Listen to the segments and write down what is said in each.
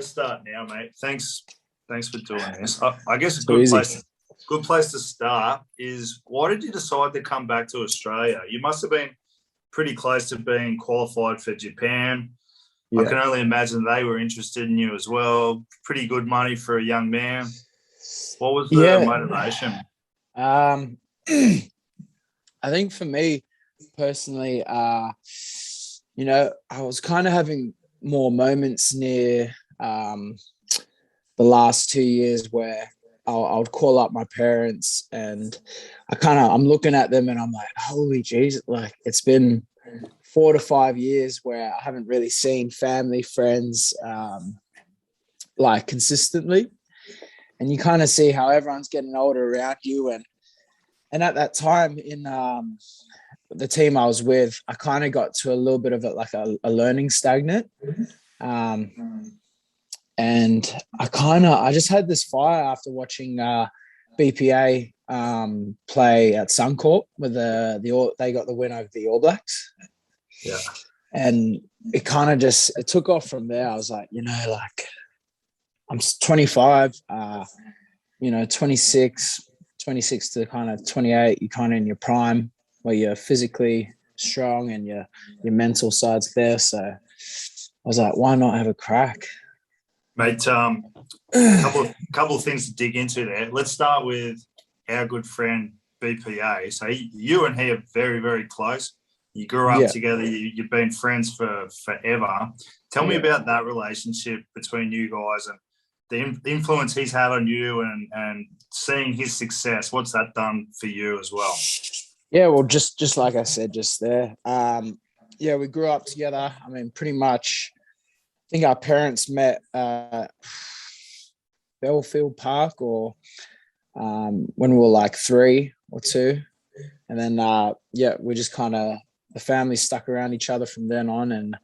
to start now, mate. Thanks for doing this. I guess a So easy. good place to start is, why did you decide to come back to Australia? You must have been pretty close to being qualified for Japan. Yeah. I can only imagine they were interested in you as well. Pretty good money for a young man. What was the motivation? I think for me personally, you know, I was kind of having more moments near the last 2 years where I would call up my parents and I'm looking at them and I'm like, holy Jesus, like it's been 4 to 5 years where I haven't really seen family, friends, like consistently. And you kind of see how everyone's getting older around you. And at that time in the team I was with, I kind of got to a little bit of a learning stagnant. And I just had this fire after watching BPA play at Suncorp with they got the win over the All Blacks. Yeah. And it kind of it took off from there. I was like, you know, like I'm 25, 26 to kind of 28, you're kind of in your prime where you're physically strong and your mental side's there. So I was like, why not have a crack? Mate, couple of things to dig into there. Let's start with our good friend BPA. So you and he are very, very close. You grew up together. You've been friends for forever. Tell me about that relationship between you guys and the influence he's had on you and seeing his success. What's that done for you as well? Yeah, well, just like I said just there. We grew up together. I mean, pretty much, I think our parents met Belfield Park or when we were like 3 or 2. And then, we just kind of, the family stuck around each other from then on. And,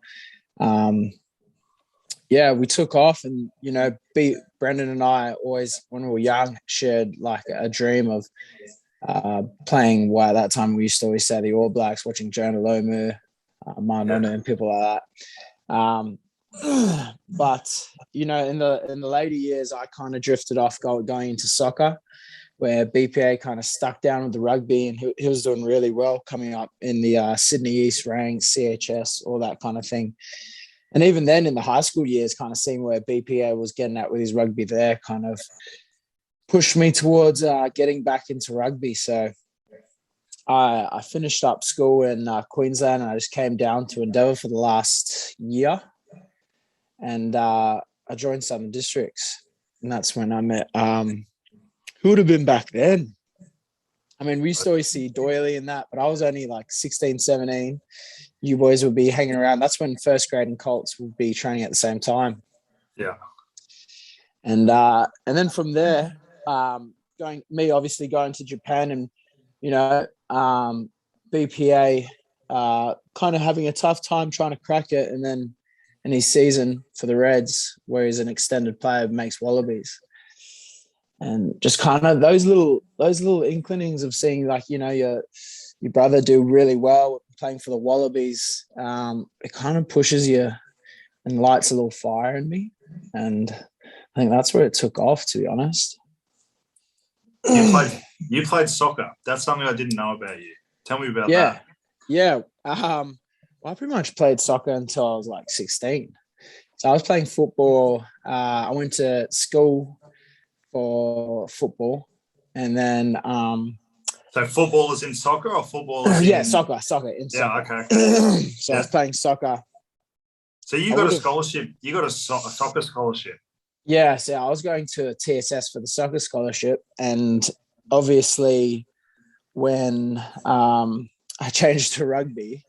we took off and, you know, Brandon and I always, when we were young, shared like a dream of playing. At that time, we used to always say the All Blacks, watching Jonah Lomu, Manona and people like that. But, you know, in the later years, I kind of drifted off going into soccer, where BPA kind of stuck down with the rugby, and he was doing really well coming up in the Sydney East ranks, CHS, all that kind of thing. And even then in the high school years, kind of seeing where BPA was getting at with his rugby there kind of pushed me towards getting back into rugby. So I finished up school in Queensland, and I just came down to Endeavour for the last year. And I joined Southern Districts, and that's when I met who would have been back then? I mean, we used to always see Doyley and that, but I was only like 16, 17. You boys would be hanging around. That's when first grade and Colts would be training at the same time. Yeah. And then from there, going to Japan and, you know, BPA kind of having a tough time trying to crack it. And then in his season for the Reds, where he's an extended player, makes Wallabies. And just kind of those little inclinings of seeing, like, you know, your brother do really well playing for the Wallabies, it kind of pushes you and lights a little fire in me. And I think that's where it took off, to be honest. You played soccer. That's something I didn't know about you. Tell me about that. Yeah. I pretty much played soccer until I was like 16. So I was playing football. I went to school for football, and then so football is in soccer, or football is in soccer in soccer. Okay. So I was playing soccer. So you got a scholarship. You got a soccer scholarship. Yeah, so I was going to TSS for the soccer scholarship, and obviously when I changed to rugby,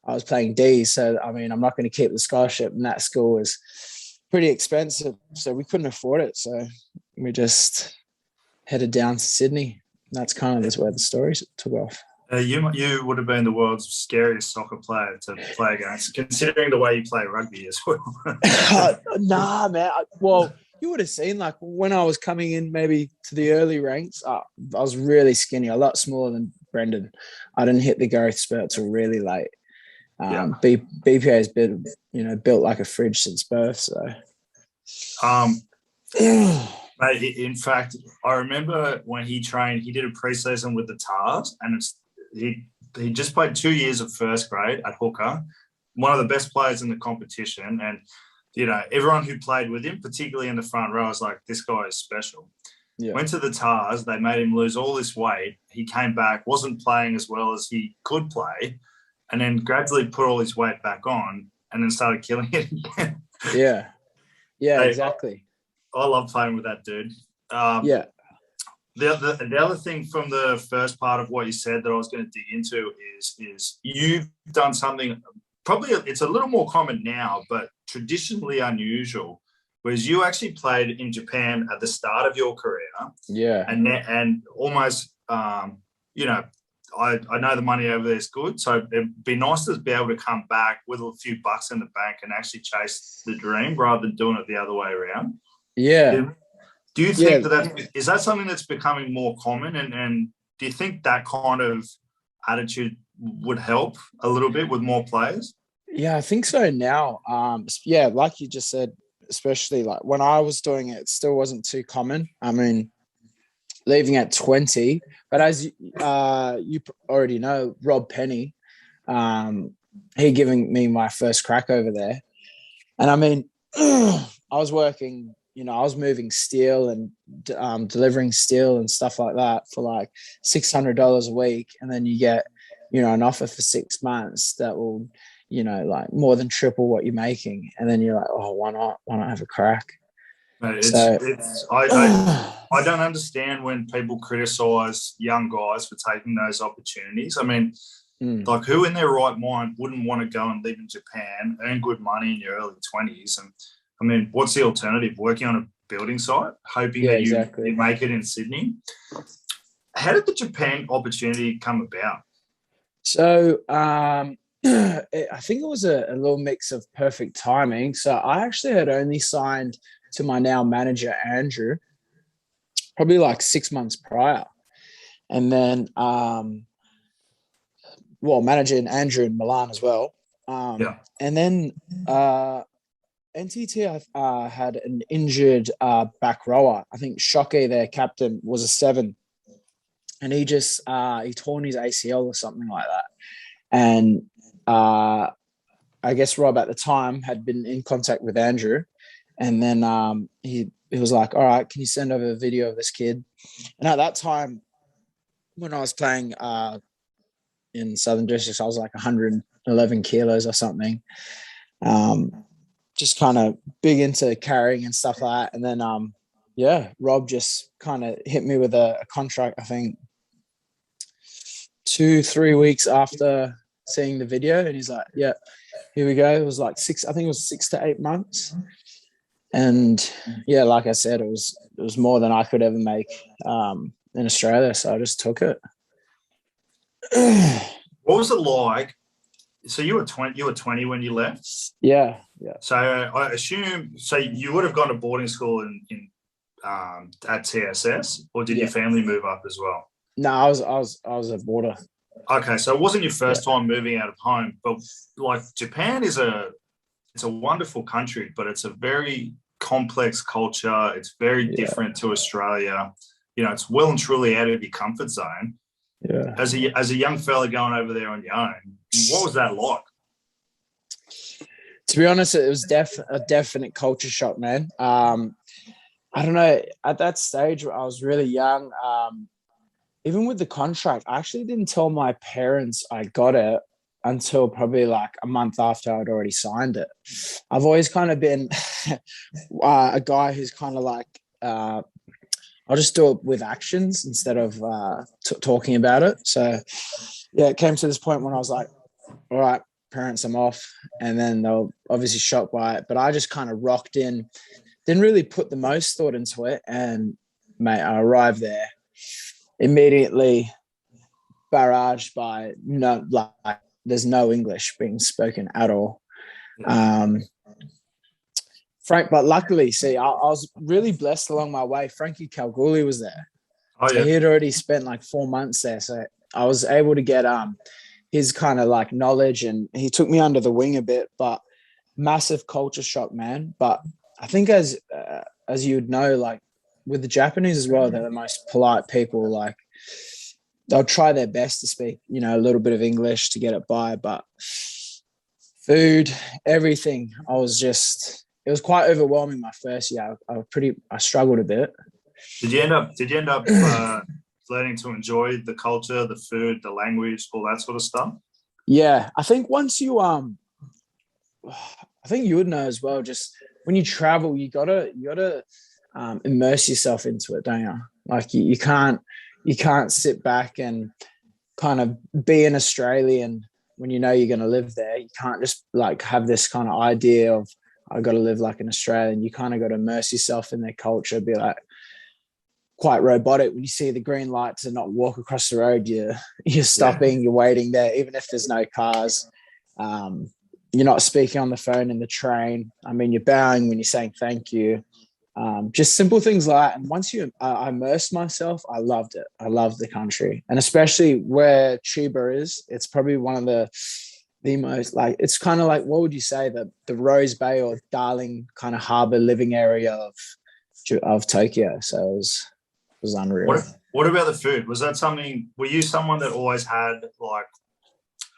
I was playing D. So I mean, I'm not going to keep the scholarship, and that school was pretty expensive, so we couldn't afford it. So we just headed down to Sydney. And that's kind of where the story took off. You would have been the world's scariest soccer player to play against, considering the way you play rugby as well. Nah, man. Well, you would have seen, like, when I was coming in maybe to the early ranks, I was really skinny, a lot smaller than Brendan. I didn't hit the growth spurt till really late. BPA has been, you know, built like a fridge since birth. So Mate, in fact, I remember when he trained, he did a preseason with the Tars, and he just played 2 years of first grade at hooker, one of the best players in the competition. And, you know, everyone who played with him, particularly in the front row, was like, this guy is special. Yeah. Went to the Tars. They made him lose all this weight. He came back, wasn't playing as well as he could play, and then gradually put all his weight back on and then started killing it again. Yeah. Yeah, exactly. I love playing with that dude. The other thing from the first part of what you said that I was going to dig into is you've done something, probably it's a little more common now, but traditionally unusual, whereas you actually played in Japan at the start of your career. Yeah. And almost, you know, I know the money over there is good, so it'd be nice to be able to come back with a few bucks in the bank and actually chase the dream rather than doing it the other way around. Yeah. Do you think that is that something that's becoming more common? And do you think that kind of attitude would help a little bit with more players? Yeah, I think so now. Like you just said, especially like when I was doing it, it still wasn't too common. I mean, leaving at 20, but as you already know, Rob Penney, he giving me my first crack over there. And I mean, I was working, you know, I was moving steel and delivering steel and stuff like that for like $600 a week. And then you get, you know, an offer for 6 months that will, you know, like more than triple what you're making. And then you're like, oh, why not have a crack? I don't understand when people criticize young guys for taking those opportunities. I mean, like who in their right mind wouldn't want to go and live in Japan, earn good money in your early 20s? And I mean, what's the alternative? Working on a building site, hoping that you make it in Sydney. How did the Japan opportunity come about? So I think it was a little mix of perfect timing. So I actually had only signed to my now manager, Andrew, probably like 6 months prior. And then, managing Andrew in Milan as well. And then NTT had an injured back rower. I think Shockey, their captain, was a 7. And he just, he torn his ACL or something like that. And I guess Rob at the time had been in contact with Andrew. And then he was like, all right, can you send over a video of this kid? And at that time, when I was playing in Southern Districts, I was like 111 kilos or something. Just kind of big into carrying and stuff like that. And then, Rob just kind of hit me with a contract, I think 2-3 weeks after seeing the video. And he's like, yeah, here we go. It was like 6 to 8 months. And yeah, like I said, it was more than I could ever make in Australia. So I just took it. What was it like? So you were 20 when you left? Yeah. So I assume, you would have gone to boarding school in at TSS, or did your family move up as well? No, I was a boarder. Okay, so it wasn't your first time moving out of home, but like Japan it's a wonderful country, but it's a very complex culture. It's very different to Australia. You know, it's well and truly out of your comfort zone. Yeah. As a young fella going over there on your own, what was that like? To be honest, it was a definite culture shock, man. I don't know. At that stage, I was really young. Even with the contract, I actually didn't tell my parents I got it until probably like a month after I'd already signed it. I've always kind of been a guy who's kind of like, I'll just do it with actions instead of talking about it. So, yeah, it came to this point when I was like, all right, parents, I'm off. And then they were obviously shocked by it. But I just kind of rocked in, didn't really put the most thought into it. And, mate, I arrived there immediately barraged by there's no English being spoken at all. Frank, but luckily, I was really blessed along my way. Frankie Kalgoorlie was there. Oh, yeah. He had already spent like 4 months there. So I was able to get his kind of like knowledge, and he took me under the wing a bit, but massive culture shock, man. But I think as you would know, like with the Japanese as well, they're the most polite people. Like they'll try their best to speak, a little bit of English to get it by, but food, everything. It was quite overwhelming my first year. I struggled a bit. Did you end up learning to enjoy the culture, the food, the language, all that sort of stuff? Yeah, I think once you I think you would know as well. Just when you travel, you gotta immerse yourself into it, don't you? Like you can't sit back and kind of be an Australian when you know you're going to live there. You can't just like have this kind of idea of I got to live like an Australian. You kind of got to immerse yourself in their culture. Be like quite robotic when you see the green lights and not walk across the road. You're stopping. You're waiting there, even if there's no cars. You're not speaking on the phone in the train. I mean, you're bowing when you're saying thank you. Just simple things like that. And once I immersed myself, I loved it. I loved the country. And especially where Chiba is, it's probably one of the most, like, it's kind of like, what would you say, the Rose Bay or Darling kind of harbor living area of Tokyo. So it was unreal. What about the food? Was that something, were you someone that always had like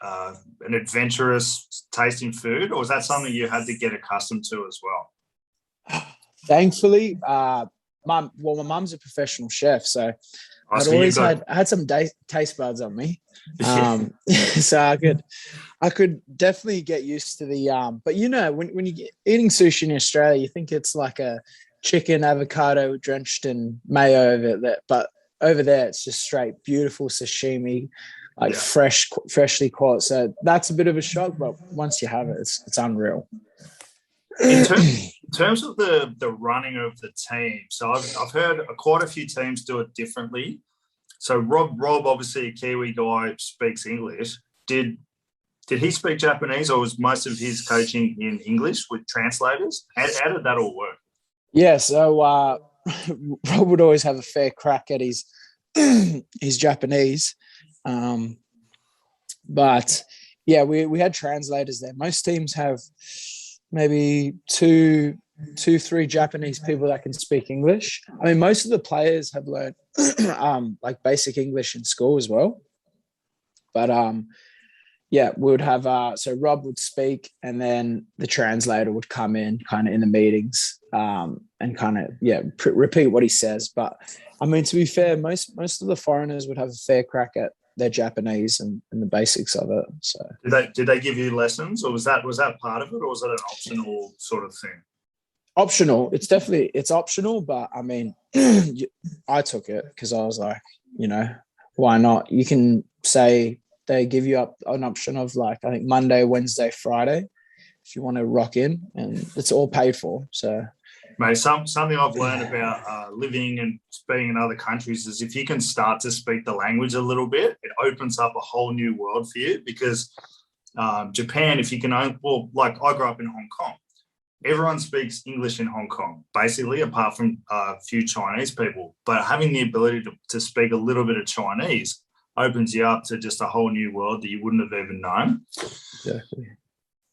an adventurous tasting food, or was that something you had to get accustomed to as well? Thankfully, my mum's a I had some taste buds on me, so I could definitely get used to the. But when you get eating sushi in Australia, you think it's like a chicken avocado drenched in mayo over there, but over there it's just straight beautiful sashimi, like freshly caught. So that's a bit of a shock, but once you have it, it's unreal. In terms of the running of the team, so I've heard quite a few teams do it differently. So Rob, obviously a Kiwi guy, speaks English. Did he speak Japanese, or was most of his coaching in English with translators? How did that all work? Yeah, so Rob would always have a fair crack at his Japanese, but yeah, we had translators there. Most teams have maybe two, 3 Japanese people that can speak English. I mean, most of the players have learned like basic English in school as well. But we would have so Rob would speak, and then the translator would come in kind of in the meetings and kind of repeat what he says. But I mean, to be fair, most of the foreigners would have a fair crack at their Japanese and the basics of it. So did they give you lessons, or was that part of it, or was that an optional sort of thing? Optional. It's optional, but I mean, I took it because I was like, why not? You can say they give you up an option of like, I think Monday, Wednesday, Friday, if you want to rock in, and it's all paid for. So, mate, something I've learned about living and being in other countries is if you can start to speak the language a little bit, it opens up a whole new world for you. Because Japan, if you can, like I grew up in Hong Kong. Everyone speaks English in Hong Kong, basically, apart from a few Chinese people. But having the ability to speak a little bit of Chinese opens you up to just a whole new world that you wouldn't have even known. Exactly.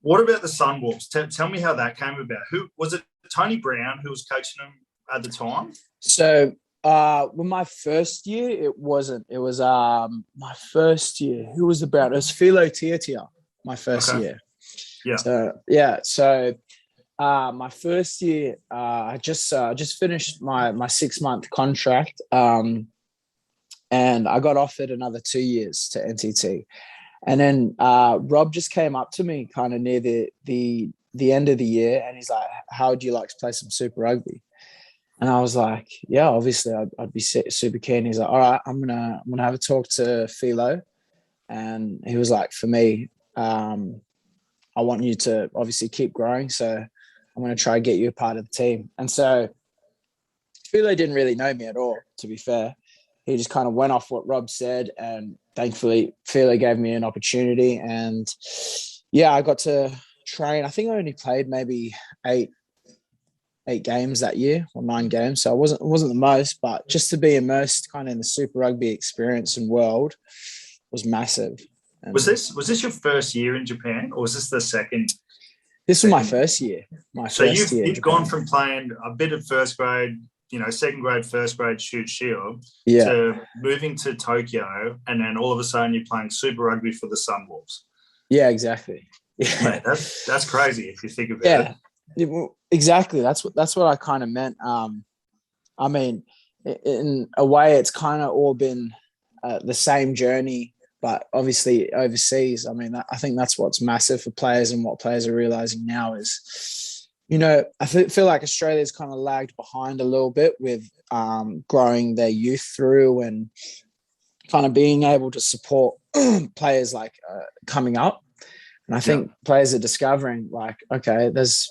What about the Sunwolves? Tell me how that came about. Who was it? Tony Brown who was coaching them at the time? So, well, my first year, it wasn't. It was my first year. Who was the Brown? It was Philo Tiatia, my first year. Yeah. So, my first year, I just finished my 6-month contract, and I got offered another 2 years to NTT. And then Rob just came up to me kind of near the end of the year, and he's like, "How would you like to play some Super Rugby?" And I was like, "Yeah, obviously, I'd be super keen." He's like, "All right, I'm gonna have a talk to Philo," and he was like, "For me, I want you to obviously keep growing, so I'm going to try and get you a part of the team." And so Philo didn't really know me at all, to be fair. He just kind of went off what Rob said, and thankfully Philo gave me an opportunity. And yeah, I got to train. I think I only played maybe eight games that year, or 9 games. So it wasn't the most, but just to be immersed kind of in the Super Rugby experience and world was massive. And was this your first year in Japan, or was this the second? This was my first year. So you've gone from playing a bit of first grade, second grade, first grade shoot shield, to moving to Tokyo, and then all of a sudden you're playing Super Rugby for the Sunwolves. Yeah, exactly. Yeah, mate, that's crazy if you think about it. Well, exactly. That's what I kind of meant. I mean, in a way, it's kind of all been the same journey, but obviously overseas. I mean, I think that's what's massive for players, and what players are realizing now is, I feel like Australia's kind of lagged behind a little bit with growing their youth through and kind of being able to support players like coming up. And I think players are discovering, like, okay, there's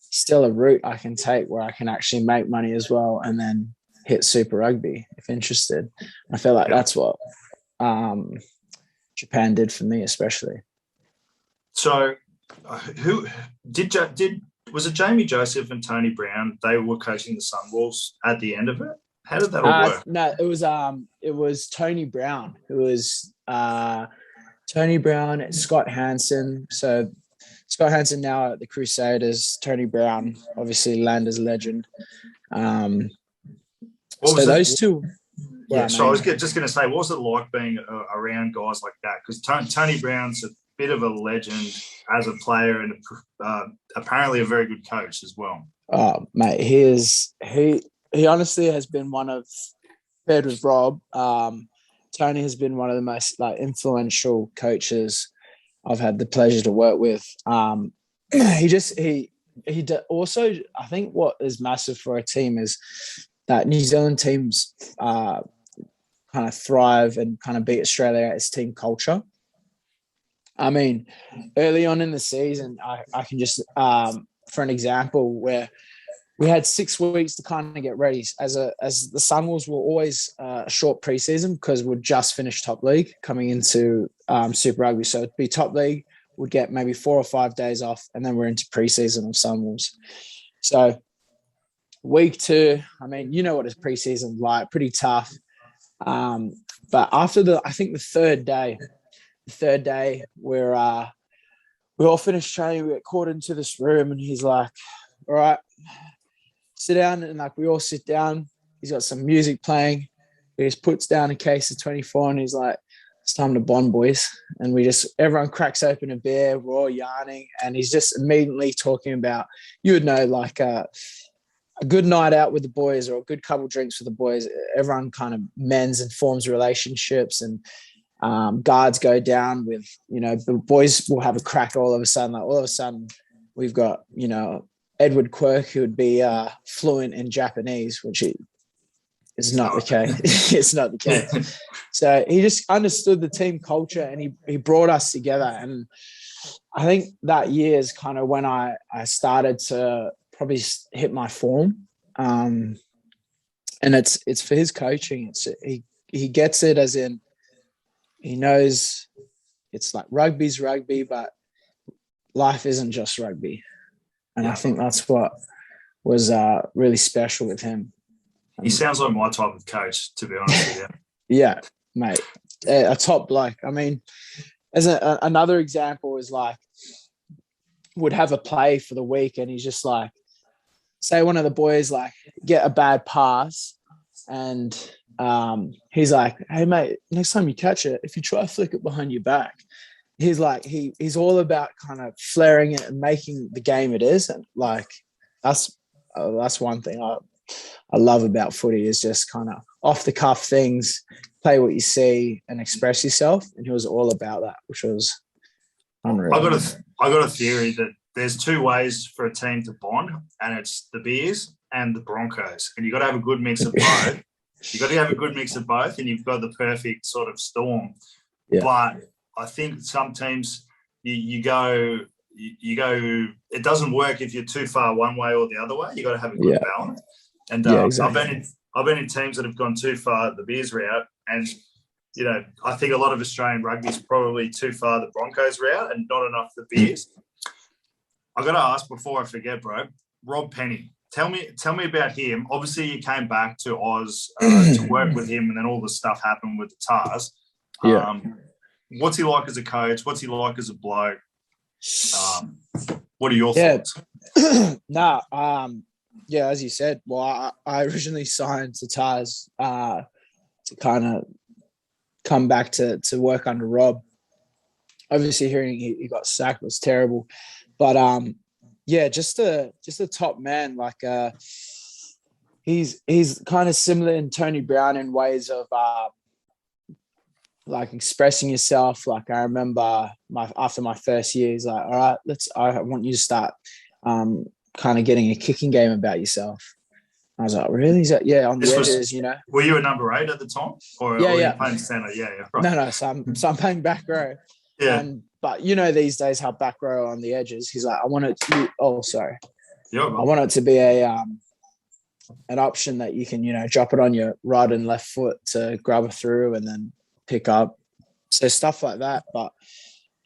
still a route I can take where I can actually make money as well, and then hit Super Rugby if interested. I feel like that's what Japan did for me, especially. So, who was it? Jamie Joseph and Tony Brown? They were coaching the Sunwolves at the end of it. How did that all work? No, it was Tony Brown. It was Tony Brown, Scott Hansen. So Scott Hansen now at the Crusaders. Tony Brown, obviously Landers legend. So those two. Yeah, so I was just going to say, what was it like being around guys like that? Because Tony Brown's a bit of a legend as a player, and apparently a very good coach as well. Oh, mate, he honestly has been one of, paired with Rob, Tony has been one of the most influential coaches I've had the pleasure to work with. He also, I think what is massive for a team is that New Zealand teams kind of thrive and kind of beat Australia at its team culture. I mean, early on in the season, I can just, for an example, where we had 6 weeks to kind of get ready. As the Sunwolves were always a short preseason because we'd just finished top league coming into Super Rugby. So it'd be top league, we'd get maybe 4 or 5 days off, and then we're into preseason of Sunwolves. So week 2, I mean, you know what a preseason's like, pretty tough. But after I think the third day, we all finished training, we get caught into this room, and he's like, all right, sit down. And we all sit down. He's got some music playing. He just puts down a case of 24, and he's like, it's time to bond, boys. And everyone cracks open a beer, we're all yarning, and he's just immediately talking about, you would know, like a good night out with the boys or a good couple drinks with the boys. Everyone kind of mends and forms relationships, and guards go down with, the boys will have a crack all of a sudden. All of a sudden we've got, Edward Quirk, who would be fluent in Japanese, which is not the case. It's not the case. So he just understood the team culture, and he brought us together. And I think that year is kind of when I started to probably hit my form. And it's for his coaching. He gets it, as in he knows it's like rugby's rugby, but life isn't just rugby. And I think that's what was really special with him. He sounds like my type of coach, to be honest with you. Yeah, mate. A top bloke. I mean, as another example is would have a play for the week, and he's just like, say one of the boys get a bad pass, and he's like, hey, mate, next time you catch it, if you try to flick it behind your back, he's like, he's all about kind of flaring it and making the game it is. And that's one thing I love about footy, is just kind of off the cuff things, play what you see and express yourself. And he was all about that, which was unreal. I got a theory that there's 2 ways for a team to bond, and it's the Bears and the Broncos. And you've got to have a good mix of both. You've got to have a good mix of both, and you've got the perfect sort of storm. Yeah. But I think some teams you go, it doesn't work if you're too far one way or the other way. You got to have a good balance. And exactly. I've been in teams that have gone too far the Bears route, and I think a lot of Australian rugby is probably too far the Broncos route and not enough the Bears. I got to ask before I forget, bro. Rob Penney, tell me about him. Obviously, you came back to Oz to work with him, and then all the stuff happened with the Tars. What's he like as a coach? What's he like as a bloke? What are your thoughts? Yeah, as you said, well, I originally signed to Tars to kind of come back to work under Rob. Obviously, hearing he got sacked was terrible, but just a top man. Like he's kind of similar in Tony Brown in ways of like expressing yourself. Like I remember after my first year, he's like, "All right, I want you to start kind of getting a kicking game about yourself." I was like, "Really?" He's like, "Yeah, on the edges, you know." Were you a number 8 at the time, or were you playing centre? Yeah, right. No. So I'm playing back row. Yeah. But you know these days how back row on the edges. He's like, I want it to be, I want it to be an option that you can, you know, drop it on your right and left foot to grab it through and then pick up. So stuff like that. But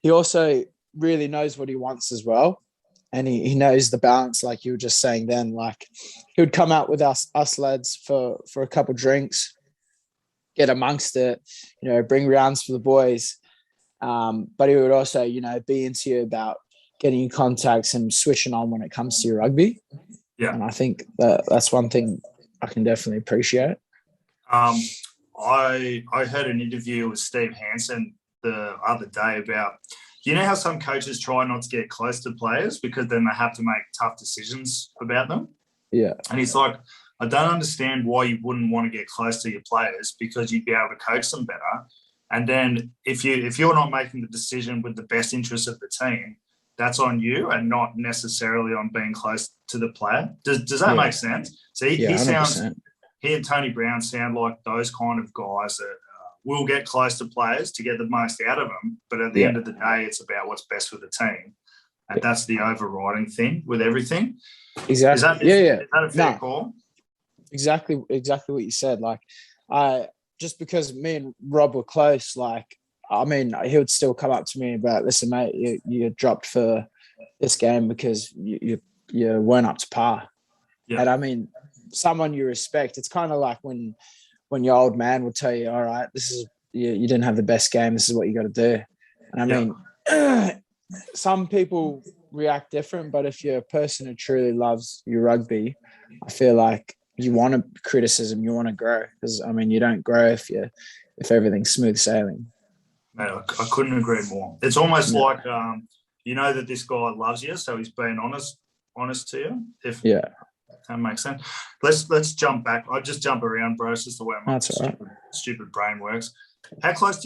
he also really knows what he wants as well. And he knows the balance, like you were just saying then. Like he would come out with us lads for a couple of drinks, get amongst it, you know, bring rounds for the boys. But he would also, you know, be into you about getting in contacts and switching on when it comes to your rugby. Yeah. And I think that's one thing I can definitely appreciate. I heard an interview with Steve Hansen the other day about, you know how some coaches try not to get close to players because then they have to make tough decisions about them? Yeah. And he's like, I don't understand why you wouldn't want to get close to your players because you'd be able to coach them better. And then if you're not making the decision with the best interest of the team, that's on you and not necessarily on being close to the player. Does that make sense? So he and Tony Brown sound like those kind of guys that will get close to players to get the most out of them. But at the end of the day, it's about what's best for the team. And that's the overriding thing with everything. Exactly. Is that a fair call? Exactly what you said. Like, just because me and Rob were close, like, I mean, he would still come up to me about, listen, mate, you dropped for this game because you weren't up to par. Yeah. And I mean, someone you respect, it's kind of like when your old man would tell you, all right, this is, you didn't have the best game, this is what you got to do. And I mean, some people react different, but if you're a person who truly loves your rugby, I feel like you want criticism, you want to grow, because I mean, you don't grow if everything's smooth sailing. Mate, I couldn't agree more. It's almost like you know that this guy loves you, so he's being honest to you. If that makes sense. Let's jump back. I just jump around, bro. It's just the way my stupid brain works. How close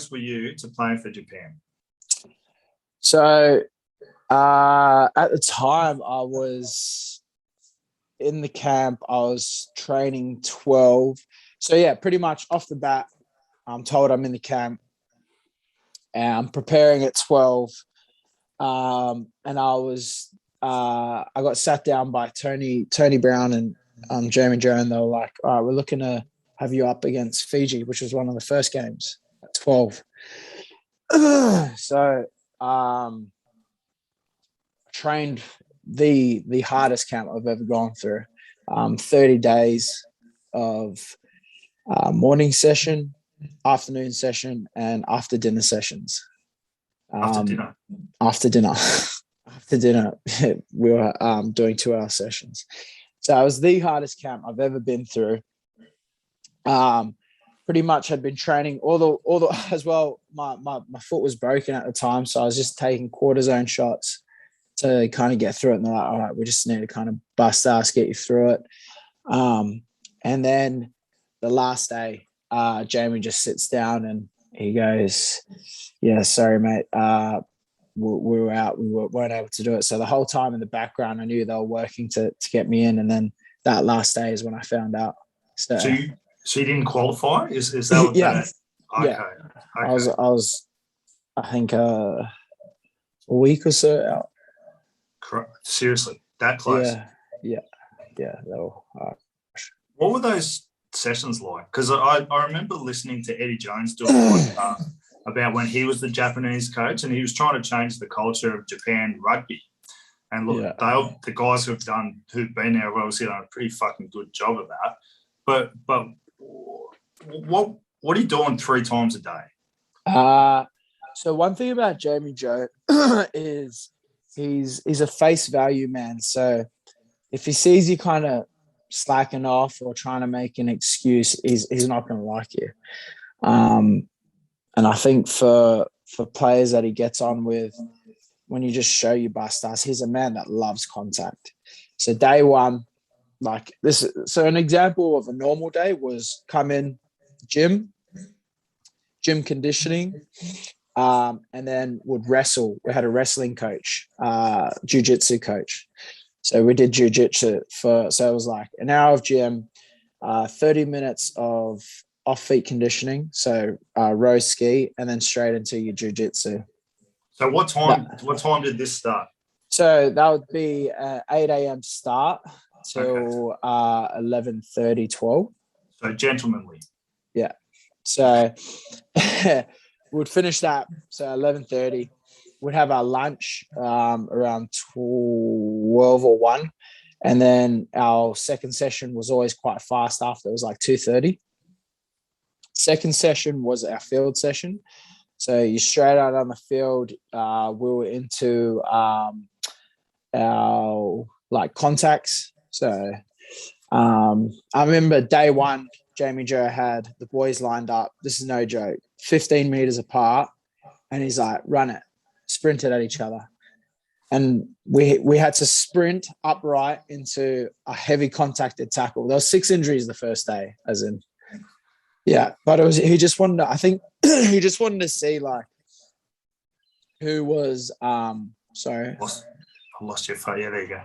were you to playing for Japan? So at the time I was in the camp, I was training 12. So yeah, pretty much off the bat, I'm told I'm in the camp and I'm preparing at 12. And I got sat down by Tony Brown and Jeremy Joe, and they were like, all right, we're looking to have you up against Fiji, which was one of the first games at 12. So trained the hardest camp I've ever gone through. 30 days of morning session, afternoon session, and after dinner sessions. After dinner, we were doing 2-hour sessions. So it was the hardest camp I've ever been through. Pretty much had been training all the as well. My foot was broken at the time, so I was just taking cortisone shots to kind of get through it. And they're like, all right, we just need to kind of bust ass, get you through it. And then the last day, Jamie just sits down and he goes, yeah, sorry, mate. We were out. We weren't able to do it. So the whole time in the background, I knew they were working to get me in. And then that last day is when I found out. So you didn't qualify? Is that what that? Okay. Yeah. Okay. I was, I think, a week or so out. Seriously, that close? Yeah. What were those sessions like? Because I remember listening to Eddie Jones do a podcast about when he was the Japanese coach and he was trying to change the culture of Japan rugby. And look, the guys who've been there have obviously done a pretty fucking good job of that. But what are you doing 3 times a day? So one thing about Jamie Joe is he's a face value man. So if he sees you kind of slacking off or trying to make an excuse, he's not going to like you. And I think for players that he gets on with, when you just show you busters, he's a man that loves contact. So day one, like this. So an example of a normal day was come in, gym conditioning, and then would wrestle. We had a wrestling coach, jiu-jitsu coach. So we did jiu-jitsu so it was like an hour of gym, 30 minutes of off-feet conditioning, so row ski, and then straight into your jiu-jitsu. So what time did this start? So that would be 8 a.m. start till 11:30, 12. So gentlemanly. Yeah. So we'd finish that. So 11:30. We'd have our lunch around 12 or 1. And then our second session was always quite fast after. It was like 2:30. Second session was our field session. So you straight out on the field. We were into our like contacts. So I remember day one, Jamie Joe had the boys lined up. This is no joke, 15 meters apart. And he's like, run it, sprinted at each other. And we had to sprint upright into a heavy contacted tackle. There was 6 injuries the first day, as in, yeah. But he just wanted to, I think he just wanted to see like who was, sorry. I lost your phone. Yeah, there you go.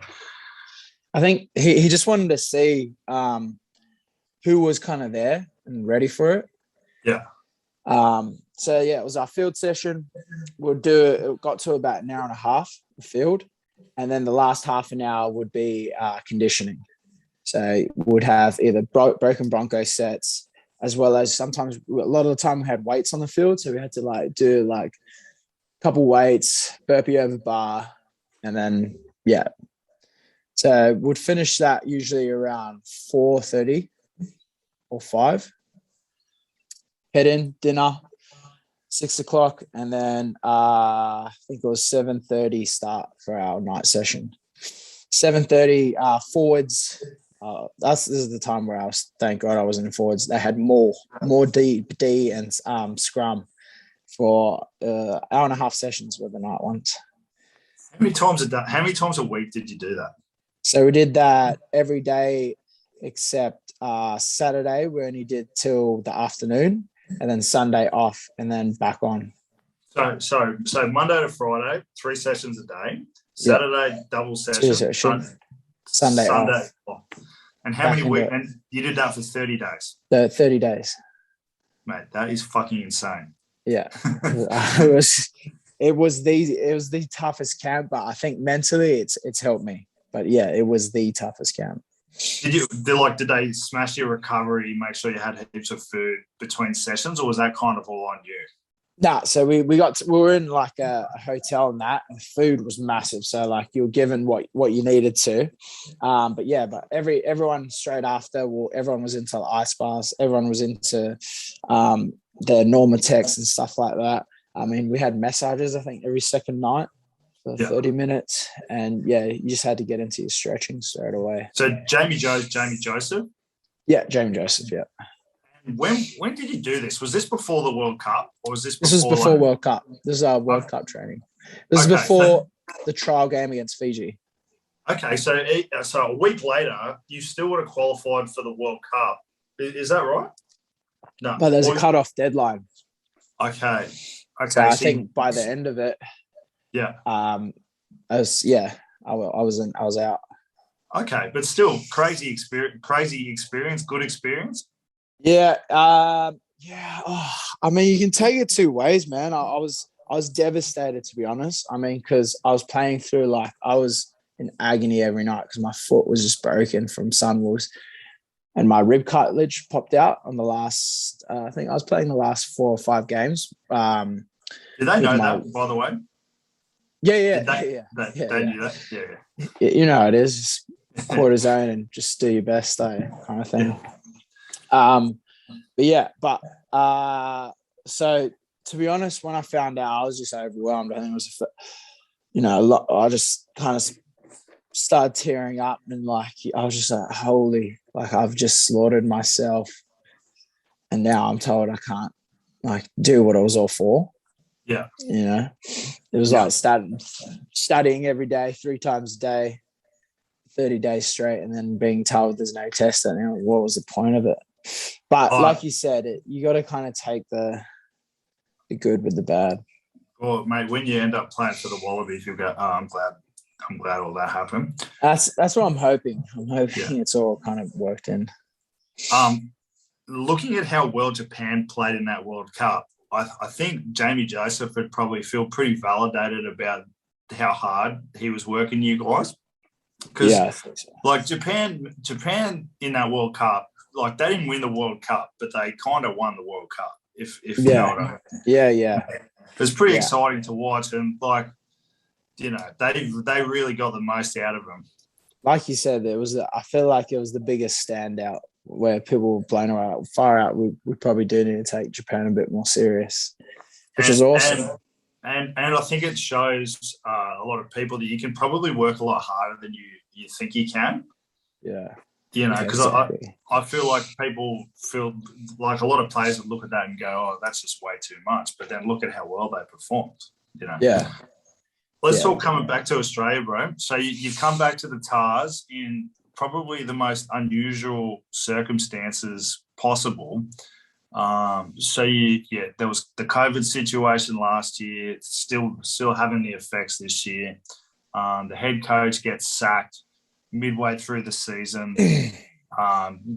I think he just wanted to see who was kind of there and ready for it. Yeah. So yeah, it was our field session. It got to about an hour and a half, the field. And then the last half an hour would be conditioning. So we'd have either broken Bronco sets, as well as sometimes, a lot of the time we had weights on the field. So we had to like do like a couple weights, burpee over bar, and then, yeah. So we'd finish that usually around 4:30 or 5. Head in, dinner, 6 o'clock, and then I think it was 7:30 start for our night session. 7:30 forwards. This is the time where thank God I wasn't in forwards. They had more D and scrum for hour and a half sessions with the night ones. How many times a week did you do that? So we did that every day except Saturday. We only did till the afternoon, and then Sunday off, and then back on. So Monday to Friday, 3 sessions a day. Saturday, double session. Sunday off. And how many weeks? And you did that for 30 days? 30 days. Mate, that is fucking insane. Yeah. It was the toughest camp, but I think mentally it's helped me. But yeah, it was the toughest camp. Did they smash your recovery, make sure you had heaps of food between sessions, or was that kind of all on you? Nah, so we were in like a hotel and that, and food was massive. So like you were given what you needed to. But everyone straight after, everyone was into the ice bars, everyone was into the Normatex and stuff like that. I mean, we had massages, I think, every second night for 30 minutes. And yeah, you just had to get into your stretching straight away. So Jamie Joseph? Yeah, Jamie Joseph, yeah. When did you do this? Was this before the World Cup, or was this before? This was before World Cup. This is our World Cup training. This is before the trial game against Fiji. Okay, so a week later, you still would have qualified for the World Cup. Is that right? No. But there's a cut-off deadline. Okay. So I think by the end of it, yeah. I was out. Okay, but still crazy experience, good experience. Yeah. Oh, I mean, you can take it 2 ways, man. I was devastated, to be honest. I mean, because I was playing through, like, I was in agony every night because my foot was just broken from sunwolves, and my rib cartilage popped out on the last. I think I was playing the last 4 or 5 games. Did they know that, by the way? Yeah. They knew that. Yeah. You know how it is. Just cortisone and just do your best, kind of thing. So to be honest, when I found out, I was just overwhelmed. I think it was, a lot. I just kind of started tearing up, and like I was just like, holy, like I've just slaughtered myself, and now I'm told I can't like do what I was all for. Yeah, it was like studying every day, 3 times a day, 30 days straight, and then being told there's no test. And what was the point of it? But like you said, you got to kind of take the good with the bad. Well, mate, when you end up playing for the Wallabies, you'll go, I'm glad all that happened. That's what I'm hoping. I'm hoping it's all kind of worked in. Looking at how well Japan played in that World Cup, I think Jamie Joseph would probably feel pretty validated about how hard he was working you guys. Because, I think so. Like Japan in that World Cup, like they didn't win the World Cup, but they kind of won the World Cup. If you know what I mean. Yeah. It was pretty exciting to watch, and like, they really got the most out of them. Like you said, I feel like it was the biggest standout where people were blown away. Far out, we probably do need to take Japan a bit more serious, which is awesome. And I think it shows a lot of people that you can probably work a lot harder than you think you can. Yeah. Because I feel like people feel like a lot of players would look at that and go, oh, that's just way too much. But then look at how well they performed, Yeah. Let's talk coming back to Australia, bro. So you've come back to the Tahs in probably the most unusual circumstances possible. There was the COVID situation last year, still having the effects this year. The head coach gets sacked midway through the season.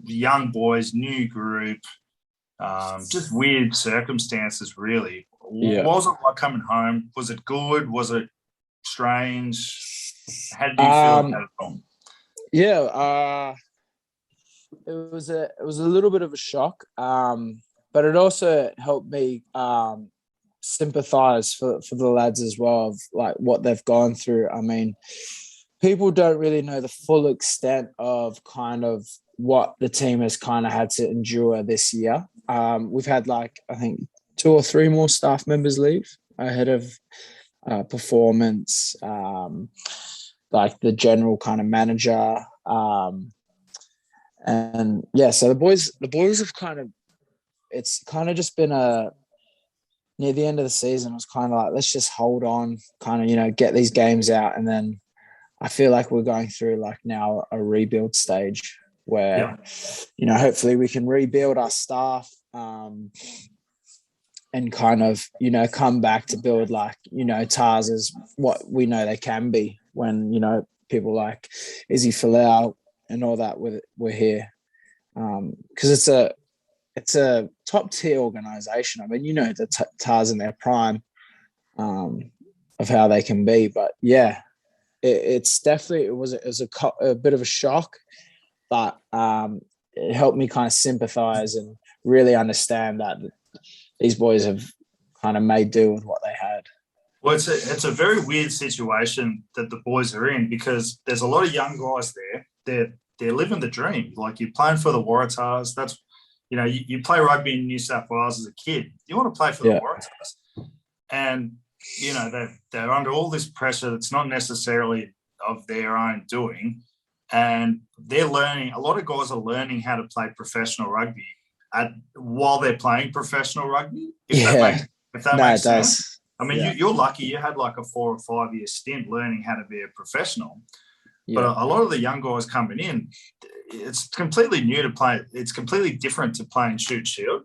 Young boys, new group, just weird circumstances, really. Yeah. What was it like coming home? Was it good? Was it strange? How did you feel about it all? Yeah, it was a little bit of a shock, but it also helped me sympathize for the lads as well, of like what they've gone through. I mean, people don't really know the full extent of kind of what the team has kind of had to endure this year. We've had I think 2 or 3 more staff members leave ahead of performance, like the general kind of manager. So the boys have it's kind of just been near the end of the season, it was kind of like, let's just hold on, kind of, get these games out. And then I feel like we're going through now a rebuild stage where, hopefully we can rebuild our staff, and kind of, come back to build Tahs as what we know they can be when, people like Izzy Folau and all that we're here. Because it's a top tier organization. I mean, the Tahs in their prime of how they can be. But yeah, it's definitely, it was a bit of a shock, but it helped me kind of sympathize and really understand that these boys have kind of made do with what they had. Well, it's a very weird situation that the boys are in, because there's a lot of young guys there. They're living the dream. Like, you're playing for the Waratahs. That's, you play rugby in New South Wales as a kid. You want to play for the Waratahs. And, they're under all this pressure that's not necessarily of their own doing. And they're learning, a lot of guys are learning how to play professional rugby while they're playing professional rugby. If that makes sense. I mean, you're lucky you had a 4 or 5 year stint learning how to be a professional. Yeah. But a lot of the young guys coming in, it's completely new to play. It's completely different to playing shoot shield.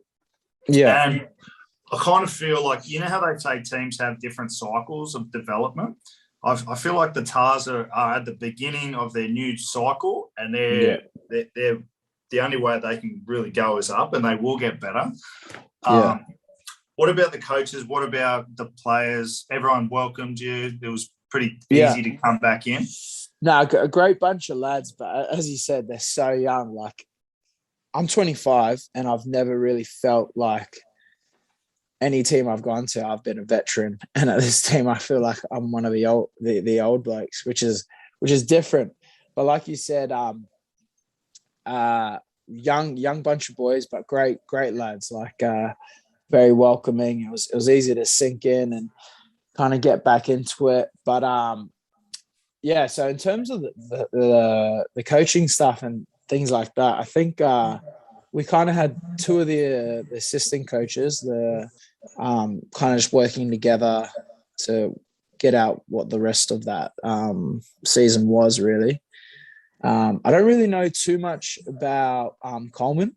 Yeah. And I kind of feel like, how they say teams have different cycles of development. I feel like the Tahs are at the beginning of their new cycle, and they're the only way they can really go is up, and they will get better. What about the coaches? What about the players? Everyone welcomed you. It was pretty easy to come back in. No, a great bunch of lads, but as you said, they're so young. Like, I'm 25, and I've never really felt like any team I've gone to, I've been a veteran. And at this team, I feel like I'm one of the old blokes, which is different. But like you said, young bunch of boys, but great lads. Like very welcoming. It was easy to sink in and kind of get back into it. But yeah, so in terms of the coaching stuff and things like that, I think we kind of had two of the assistant coaches, kind of just working together to get out what the rest of that season was really. I don't really know too much about Coleman.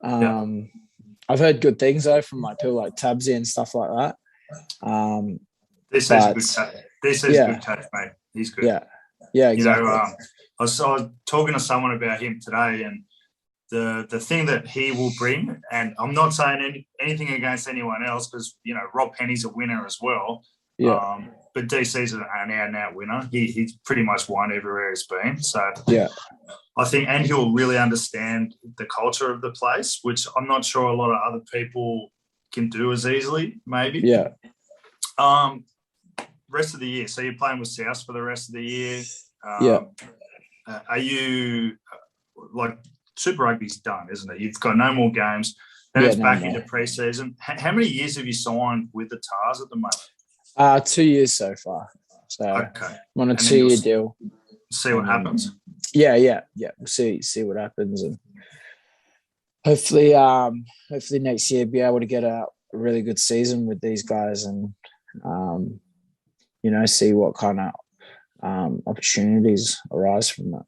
I've heard good things though from like people like Tabsy and stuff like that. This is a good coach. This is a good coach, mate. He's good. Yeah, exactly. I was talking to someone about him today, and the thing that he will bring, and I'm not saying anything against anyone else because, Rob Penney's a winner as well. Yeah. But DC's an out-and-out winner. He's pretty much won everywhere he's been. So yeah, I think, and he'll really understand the culture of the place, which I'm not sure a lot of other people can do as easily, maybe. Yeah. Rest of the year. So you're playing with South for the rest of the year. Are you like Super Rugby's done, isn't it? You've got no more games. Then it's back into pre-season. How many years have you signed with the Tars at the moment? 2 years so far. So okay. I'm on a 2-year deal. See what happens. Yeah. We'll see what happens, and hopefully next year be able to get a really good season with these guys, and see what kind of opportunities arise from that.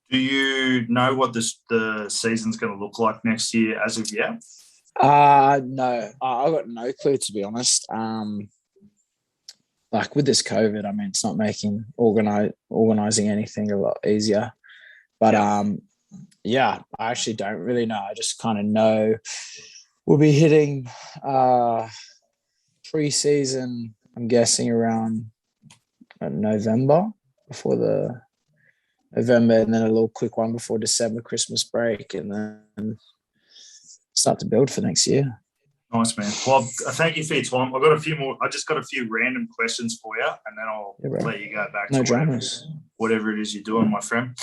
Do you know what the season's going to look like next year as of yet? No, I got no clue, to be honest. Like with this COVID, I mean, it's not making organizing anything a lot easier. But I actually don't really know. I just kind of know we'll be hitting pre-season, I'm guessing around November, and then a little quick one before December, Christmas break, and then start to build for next year. Nice, man. Well, thank you for your time. I've got a few more. I just got a few random questions for you, and then I'll let you go back to whatever it is you're doing, my friend.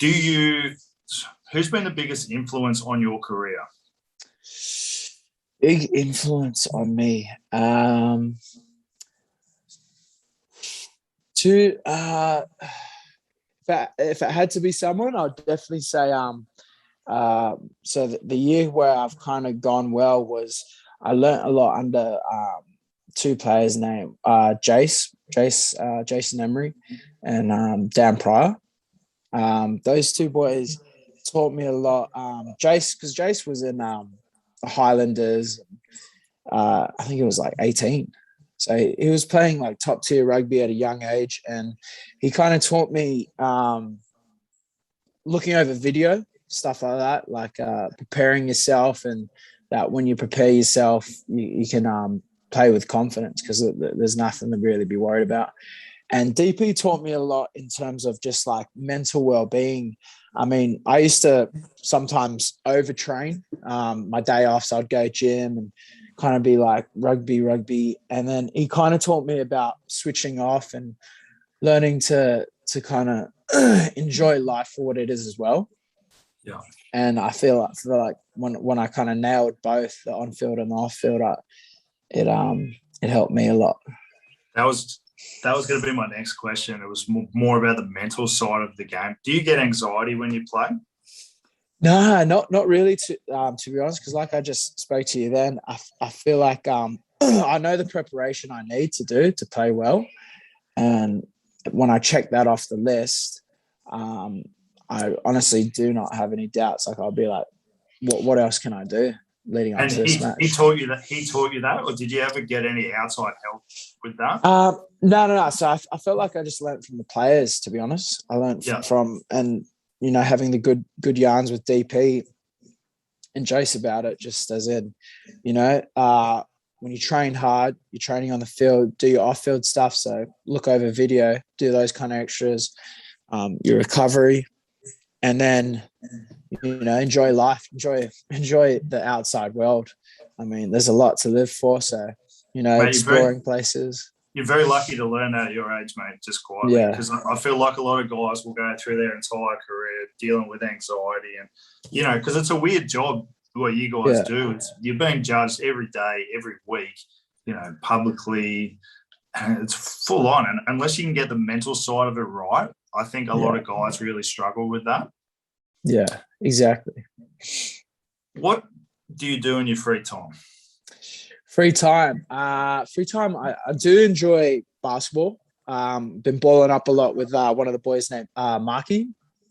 Who's been the biggest influence on your career? Big influence on me. If it had to be someone, I'd definitely say so the year where I've kind of gone well was I learnt a lot under two players named Jason Emery and Dan Pryor. Those two boys taught me a lot. Jace was in the Highlanders. I think he was like 18. So he was playing like top tier rugby at a young age, and he kind of taught me looking over video, stuff like that, like preparing yourself, and that when you prepare yourself, you can play with confidence because there's nothing to really be worried about. And DP taught me a lot in terms of just like mental well-being. I mean, I used to sometimes overtrain my day off, so I'd go gym and kind of be like rugby. And then he kind of taught me about switching off and learning to kind of enjoy life for what it is as well. Yeah. And I feel like when I kind of nailed both the on-field and the off-field, it helped me a lot. That was going to be my next question. It was more about the mental side of the game. Do you get anxiety when you play? No, not really, to be honest, because like I just spoke to you then, I feel like I know the preparation I need to do to play well. And when I check that off the list, I honestly do not have any doubts. Like I'll be like, what else can I do leading up to this match? He taught you that, or did you ever get any outside help with that? No. So I felt like I just learned from the players, to be honest. I learned from and having the good yarns with DP and Jace about it, just as in, when you train hard, you're training on the field, do your off-field stuff. So look over video, do those kind of extras, your recovery, and then, enjoy life, enjoy the outside world. I mean, there's a lot to live for. So, mate, exploring places. You're very lucky to learn that at your age, mate, just quietly. Because I feel like a lot of guys will go through their entire career dealing with anxiety and, because it's a weird job what you guys do is you're being judged every day, every week, publicly. And it's full on. And unless you can get the mental side of it right, I think a lot of guys really struggle with that. Yeah, exactly. What do you do in your free time? Free time, I do enjoy basketball. Been balling up a lot with one of the boys named Maki,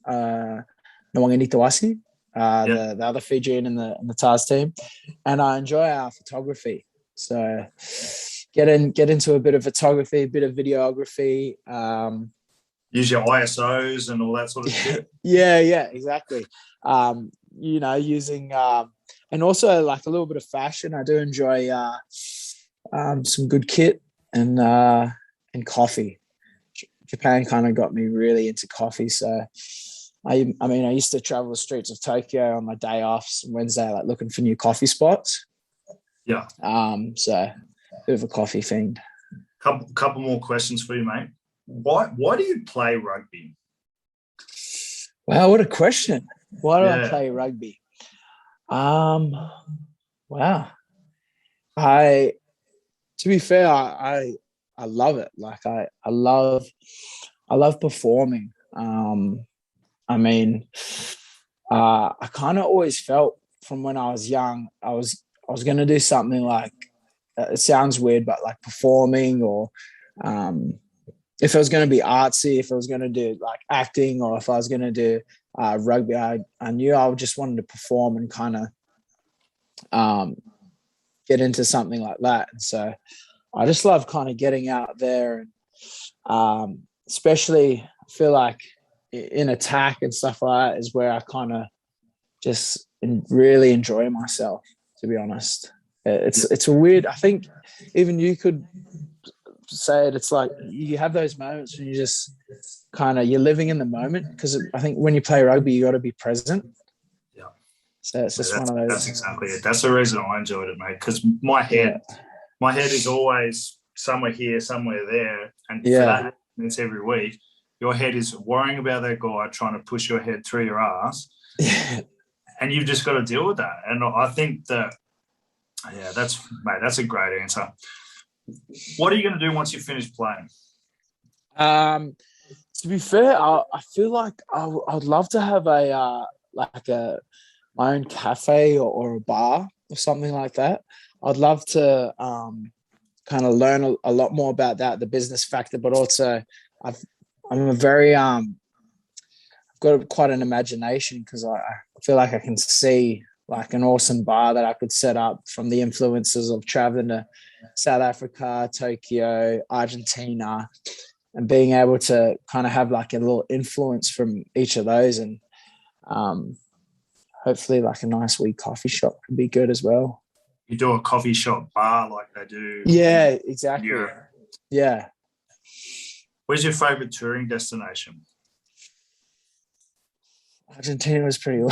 Nwanganitawasi, the other Fijian in the TARS team, and I enjoy our photography. So get into a bit of photography, a bit of videography. Use your ISOs and all that sort of shit. Yeah, exactly. Using and also like a little bit of fashion. I do enjoy some good kit and coffee. Japan kind of got me really into coffee. So I used to travel the streets of Tokyo on my day off Wednesday, like looking for new coffee spots. Yeah. So a bit of a coffee fiend. Couple more questions for you, mate. Why do you play rugby? Wow, what a question. Why do I play rugby? Wow. To be fair, I love it. Like I love performing. I kind of always felt from when I was young, I was going to do something like, it sounds weird, but like performing, or if it was going to be artsy, if I was going to do like acting, or if I was going to do rugby, I knew I just wanted to perform and kind of get into something like that. And so I just love kind of getting out there, and especially I feel like in attack and stuff like that is where I kind of just really enjoy myself, to be honest. It's a weird, I think even you could say it, it's like you have those moments when you just kind of, you're living in the moment, because I think when you play rugby, you got to be present. Yeah. So it's just one of those. That's exactly it. That's the reason I enjoyed it, mate, because my head is always somewhere here, somewhere there. And for that, it's every week. Your head is worrying about that guy trying to push your head through your ass. And you've just got to deal with that. And I think that, that's a great answer. What are you going to do once you finish playing? To be fair, I feel like I'd love to have my own cafe or a bar or something like that. I'd love to kind of learn a lot more about that, the business factor, but also I've got quite an imagination, because I feel like I can see like an awesome bar that I could set up from the influences of traveling to South Africa, Tokyo, Argentina, and being able to kind of have like a little influence from each of those, and hopefully like a nice wee coffee shop could be good as well. You do a coffee shop bar like they do. Yeah, exactly. Yeah. Where's your favorite touring destination? Argentina was pretty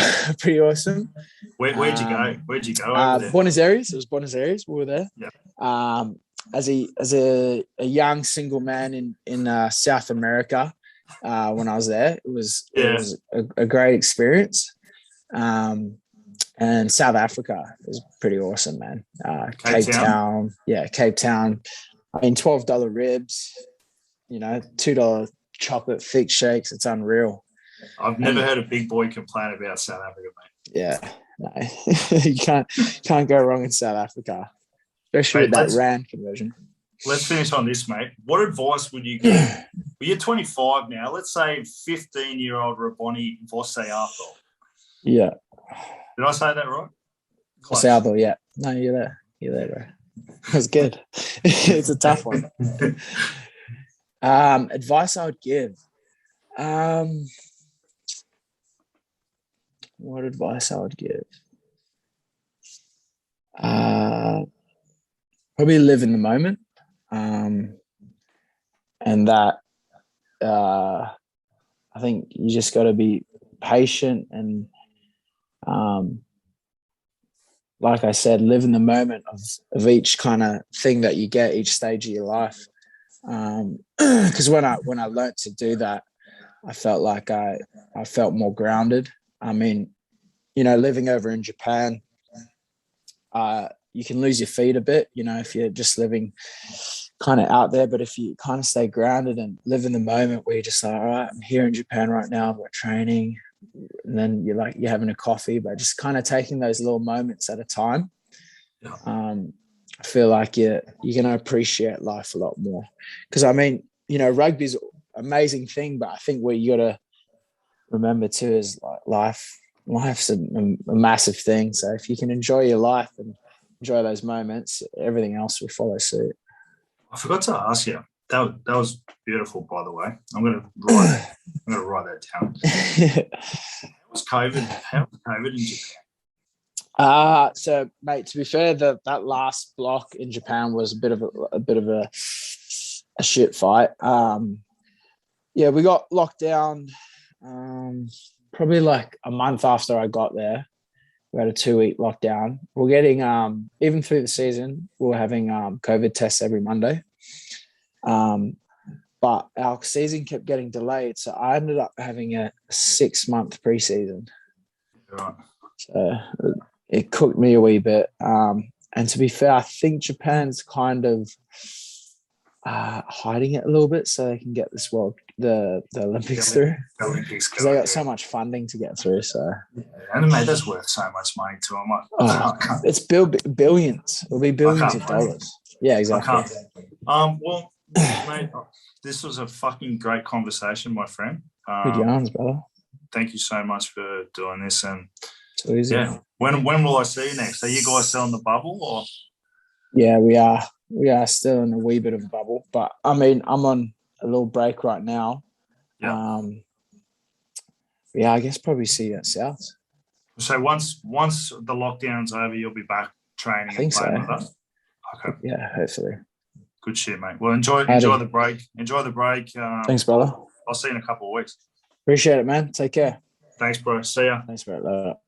awesome. Where'd you go? Where'd you go over there? Buenos Aires. It was Buenos Aires. We were there. Yeah. As a young single man in South America, when I was there, it was a great experience. And South Africa was pretty awesome, man. Cape Town. Yeah, Cape Town. I mean, $12 ribs, $2 chocolate thick shakes. It's unreal. I've never heard a big boy complain about South Africa, mate. Yeah, no. You can't go wrong in South Africa, especially with that rand conversion. Let's finish on this, mate. What advice would you give? Well, you're 25 now. Let's say 15-year-old Rahboni Vosayaco. Yeah. Did I say that right? Vosayaco, yeah. No, you're there. You're there, bro. That's good. It's a tough one. Advice I would give. What advice I would give? Probably live in the moment. And that I think you just got to be patient and, like I said, live in the moment of each kind of thing that you get, each stage of your life. Because when I learned to do that, I felt like I felt more grounded. I mean, living over in Japan, you can lose your feet a bit, you know, if you're just living kind of out there. But if you kind of stay grounded and live in the moment where you're just like, all right, I'm here in Japan right now, I've got training, and then you're having a coffee, but just kind of taking those little moments at a time. Yeah. I feel like you're going to appreciate life a lot more. Because, I mean, you know, rugby's an amazing thing, but I think what you got to remember too is like life's a massive thing. So if you can enjoy your life and enjoy those moments, everything else will follow suit. I forgot to ask you. That was beautiful, by the way. I'm gonna write that down. How was COVID in Japan? So mate, to be fair, that last block in Japan was a bit of a shit fight. Yeah, we got locked down probably like a month after I got there. We had a 2-week lockdown. We're getting even through the season, we were having COVID tests every Monday. But our season kept getting delayed, so I ended up having a 6-month preseason. Right. So it cooked me a wee bit. And to be fair, I think Japan's kind of hiding it a little bit so they can get this the Olympics through. The Olympics, because they got so much funding to get through. So and mate, that's worth so much money to them. It's billions. It'll be billions of dollars. Yeah, exactly. Well, mate, this was a fucking great conversation, my friend. Good yarns, brother. Thank you so much for doing this. And so easy. Yeah, when will I see you next? Are you guys still in the bubble or? Yeah, we are. We are still in a wee bit of a bubble, but I mean, I'm on a little break right now. Yeah. Yeah, I guess probably see you at South. So once the lockdown's over, you'll be back training and playing with us? Okay. Yeah, hopefully. Good shit, mate. Well, enjoy the break. Enjoy the break. Thanks, brother. I'll see you in a couple of weeks. Appreciate it, man. Take care. Thanks, bro. See ya. Thanks, bro.